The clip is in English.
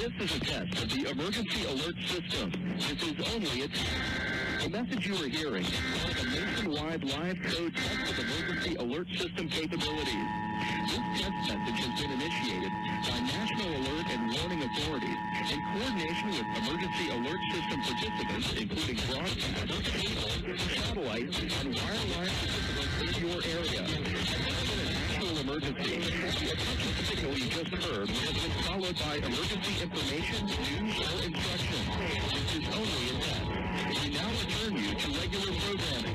This is a test of the emergency alert system. This is only a test. The message you are hearing is a nationwide live code test of emergency alert system capabilities. This test message has been initiated by National Alert and Warning Authorities in coordination with emergency alert system participants, including broadcasters, cable, satellite, and wireline participants in your area. This is an actual emergency. The attention signal you just heard has been followed by emergency information, news, or instruction. This is only a test. We now return you to regular programming.